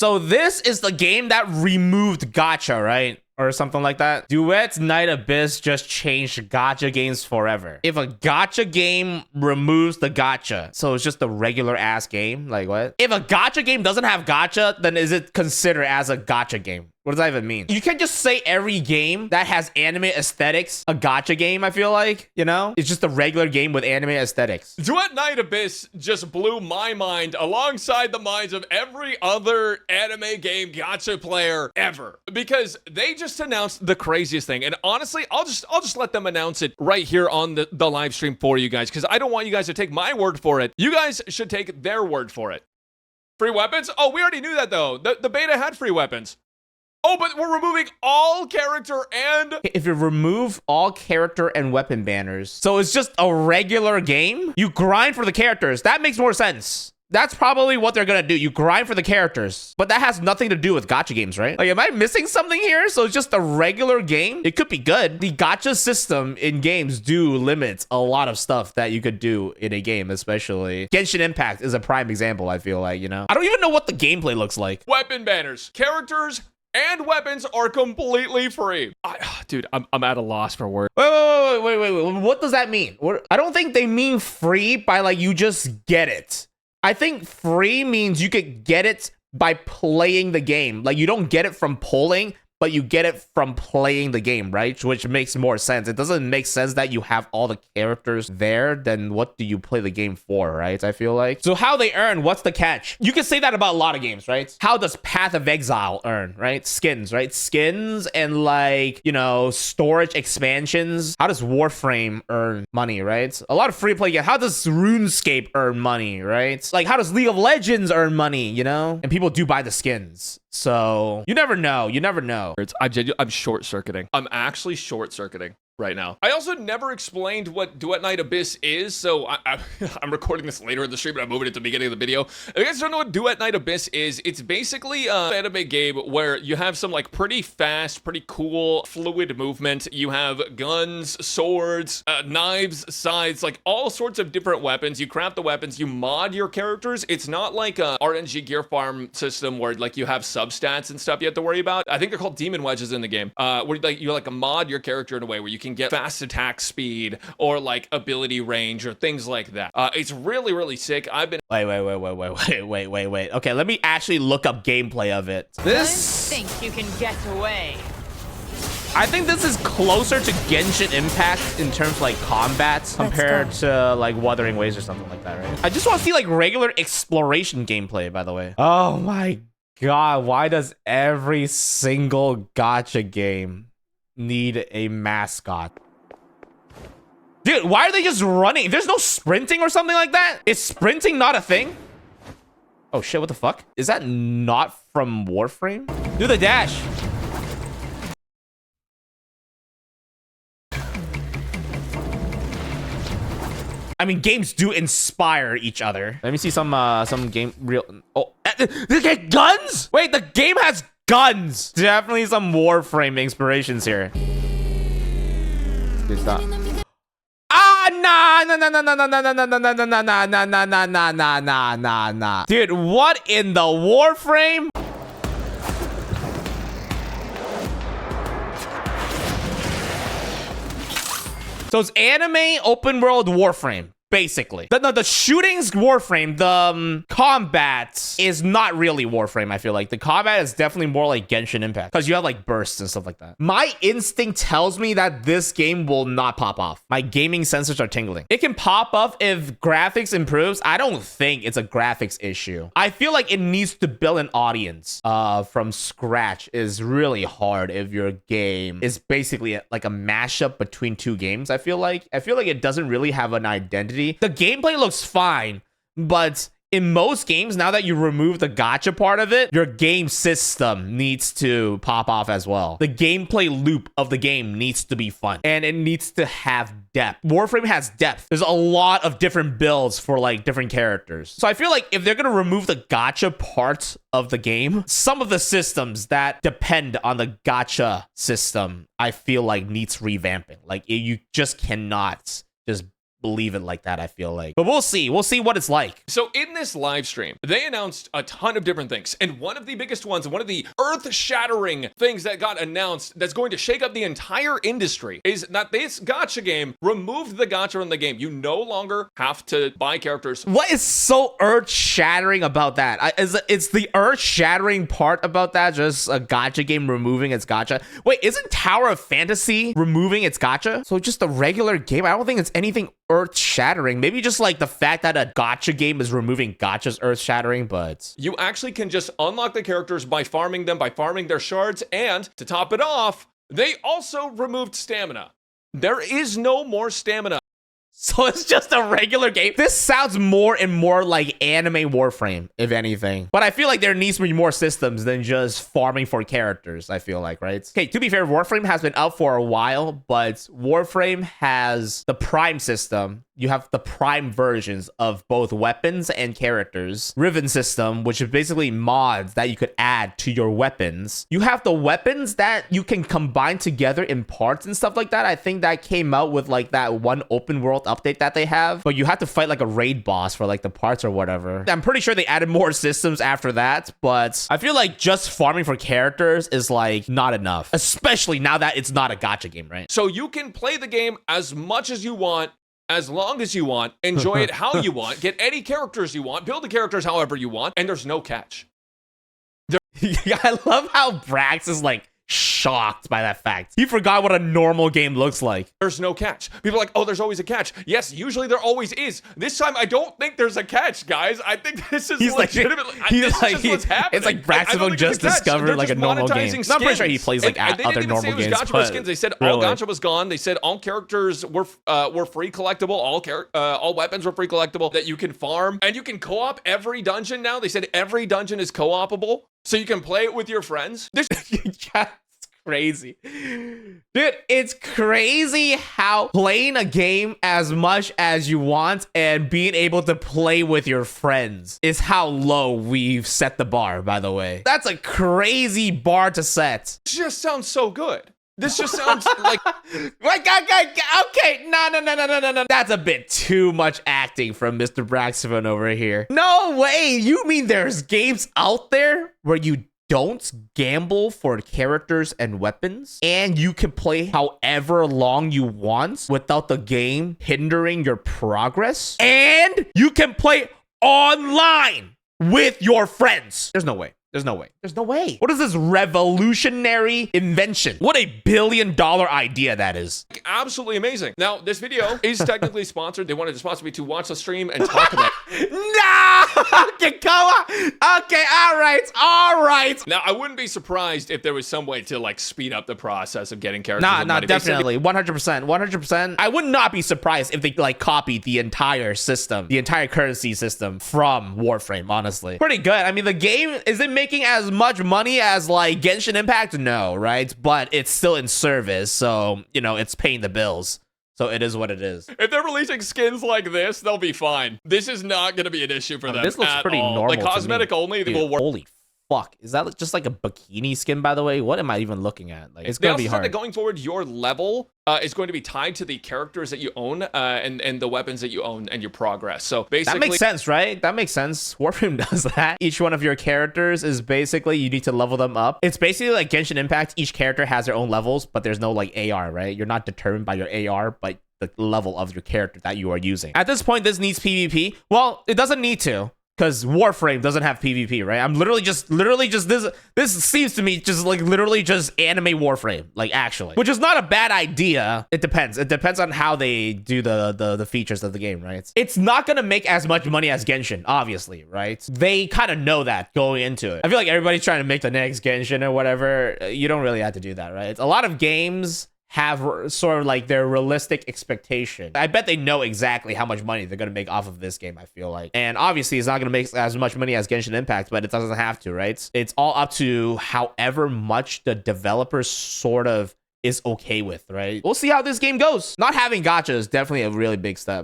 So this is the game that removed Gacha, right? Or something like that. Duet Night Abyss just changed gacha games forever. If a gacha game removes the gacha, so it's just a regular ass game, like what? If a gacha game doesn't have gacha, then is it considered as a gacha game? What does that even mean? You can't just say every game that has anime aesthetics a gacha game, I feel like, you know? It's just a regular game with anime aesthetics. Duet Night Abyss just blew my mind alongside the minds of every other anime game gacha player ever. Because they just announced the craziest thing. And honestly, I'll just let them announce it right here on the live stream for you guys. Because I don't want you guys to take my word for it. You guys should take their word for it. Free weapons? Oh, we already knew that though. The beta had free weapons. Oh, but we're removing all character and... If you remove all character and weapon banners, so it's just a regular game, you grind for the characters. That makes more sense. That's probably what they're gonna do. You grind for the characters. But that has nothing to do with gacha games, right? Like, am I missing something here? So it's just a regular game? It could be good. The gacha system in games do limit a lot of stuff that you could do in a game, especially. Genshin Impact is a prime example, I feel like, you know? I don't even know what the gameplay looks like. Weapon banners. Characters and weapons are completely free. Dude, I'm at a loss for words. Wait. What does that mean? I don't think they mean free by like you just get it. I think free means you could get it by playing the game. Like you don't get it from pulling, but you get it from playing the game, right? Which makes more sense. It doesn't make sense that you have all the characters there, then what do you play the game for, right? I feel like. So how they earn, what's the catch? You can say that about a lot of games, right? How does Path of Exile earn, right? Skins, right? Skins and like, you know, storage expansions. How does Warframe earn money, right? A lot of free play games. How does RuneScape earn money, right? Like how does League of Legends earn money, you know? And people do buy the skins. So you never know. You never know. I'm short-circuiting. I'm actually short-circuiting right now. I also never explained what Duet Night Abyss is, so I'm recording this later in the stream, but I'm moving it to the beginning of the video. If you guys don't know what Duet Night Abyss is, it's basically an anime game where you have some like pretty fast, pretty cool, fluid movement. You have guns, swords, knives, scythes, like all sorts of different weapons. You craft the weapons, you mod your characters. It's not like a RNG gear farm system where like you have substats and stuff you have to worry about. I think they're called demon wedges in the game, where you like mod your character in a way where you can get fast attack speed or like ability range or things like that. It's really, really sick. I've been... Wait. Okay, let me actually look up gameplay of it. This... Think you can get away. I think this is closer to Genshin Impact in terms of like combat compared to like Wuthering Waves or something like that, right? I just want to see like regular exploration gameplay, by the way. Oh my God, why does every single gacha game need a mascot? Dude, why are they just running? There's no sprinting or something like that? Is sprinting not a thing? Oh shit, what the fuck? Is that not from Warframe? Do the dash. I mean, games do inspire each other. Let me see some game real. Oh, they get guns? Wait, the game has guns. Definitely some Warframe inspirations here. Dude, stop. Nah. Dude, what in the Warframe? So it's anime open world Warframe, basically. The shooting's Warframe. The combat is not really Warframe, I feel like. The combat is definitely more like Genshin Impact because you have like bursts and stuff like that. My instinct tells me that this game will not pop off. My gaming sensors are tingling. It can pop off if graphics improves. I don't think it's a graphics issue. I feel like it needs to build an audience from scratch is really hard if your game is basically like a mashup between two games. I feel like it doesn't really have an identity. The gameplay looks fine, but in most games, now that you remove the gacha part of it, your game system needs to pop off as well. The gameplay loop of the game needs to be fun, and it needs to have depth. Warframe has depth. There's a lot of different builds for like different characters. So I feel like if they're gonna remove the gacha parts of the game, some of the systems that depend on the gacha system, I feel like needs revamping. Like you just cannot just believe it like that, I feel like. But we'll see. We'll see what it's like. So in this live stream, they announced a ton of different things. And one of the biggest ones, one of the earth-shattering things that got announced that's going to shake up the entire industry is that this gacha game removed the gacha from the game. You no longer have to buy characters. What is so earth-shattering about that? It's the earth-shattering part about that just a gacha game removing its gacha? Wait, isn't Tower of Fantasy removing its gacha? So just a regular game? I don't think it's anything earth-shattering. Maybe just like the fact that a gacha game is removing gachas earth-shattering, but you actually can just unlock the characters by farming them, by farming their shards, and to top it off, they also removed stamina. There is no more stamina. so it's just a regular game. This sounds more and more like anime Warframe, if anything. But I feel like there needs to be more systems than just farming for characters, I feel like, right? Okay, to be fair, Warframe has been out for a while, but Warframe has the Prime system. You have the Prime versions of both weapons and characters. Riven system, which is basically mods that you could add to your weapons. You have the weapons that you can combine together in parts and stuff like that. I think that came out with like that one open world update that they have, but you have to fight like a raid boss for like the parts or whatever. I'm pretty sure they added more systems after that, but I feel like just farming for characters is like not enough, especially now that it's not a gacha game, right? So you can play the game as much as you want, as long as you want, enjoy it how you want, get any characters you want, build the characters however you want, and there's no catch. I love how Brax is like shocked by that fact. He forgot what a normal game looks like. There's no catch. People are like, oh, there's always a catch. Yes, usually there always is. This time, I don't think there's a catch, guys. I think this is legitimately. What's happening. It's like Braxton just discovered like a normal game. I'm pretty sure he plays like other normal games. Gacha skins. They said all gacha was gone. They said all characters were free collectible. All weapons were free collectible that you can farm, and you can co-op every dungeon now. They said every dungeon is co-opable, so you can play it with your friends. Crazy. Dude, it's crazy how playing a game as much as you want and being able to play with your friends is how low we've set the bar, by the way. That's a crazy bar to set. It just sounds so good. This just sounds like okay, no. That's a bit too much acting from Mr. Braxton over here. No way. You mean there's games out there where you don't gamble for characters and weapons, and you can play however long you want without the game hindering your progress, and you can play online with your friends? There's no way. There's no way. There's no way. What is this revolutionary invention? What a $billion idea that is. Absolutely amazing. Now, this video is technically sponsored. They wanted to sponsor me to watch the stream and talk about it. No! Okay, come on. Okay, all right. Now, I wouldn't be surprised if there was some way to like speed up the process of getting characters. Nah, definitely. 100%. I would not be surprised if they like copied the entire system, the entire currency system from Warframe, honestly. Pretty good. I mean, the game, is it making as much money as like Genshin Impact? No, right? But it's still in service, so you know it's paying the bills. So it is what it is. If they're releasing skins like this, they'll be fine. This is not going to be an issue for them. This looks pretty all. normal. Like cosmetic only, they will work. Holy fuck. Is that just like a bikini skin, by the way? What am I even looking at? Like, it's going to be hard. That going forward, your level is going to be tied to the characters that you own and the weapons that you own and your progress. So basically, that makes sense, right? That makes sense. Warframe does that. Each one of your characters is basically, you need to level them up. It's basically like Genshin Impact. Each character has their own levels, but there's no like AR, right? You're not determined by your AR, but the level of your character that you are using. At this point, this needs PvP. Well, it doesn't need to, because Warframe doesn't have PvP, right? I'm literally just this seems to me just like literally just anime Warframe, like actually, which is not a bad idea. It depends on how they do the features of the game, right? It's not gonna make as much money as Genshin, obviously, right? They kind of know that going into it. I feel like everybody's trying to make the next Genshin or whatever. You don't really have to do that, right? A lot of games have sort of like their realistic expectation. I bet they know exactly how much money they're going to make off of this game, I feel like. And obviously, it's not going to make as much money as Genshin Impact, but it doesn't have to, right? It's all up to however much the developer sort of is okay with, right? We'll see how this game goes. Not having gacha is definitely a really big step.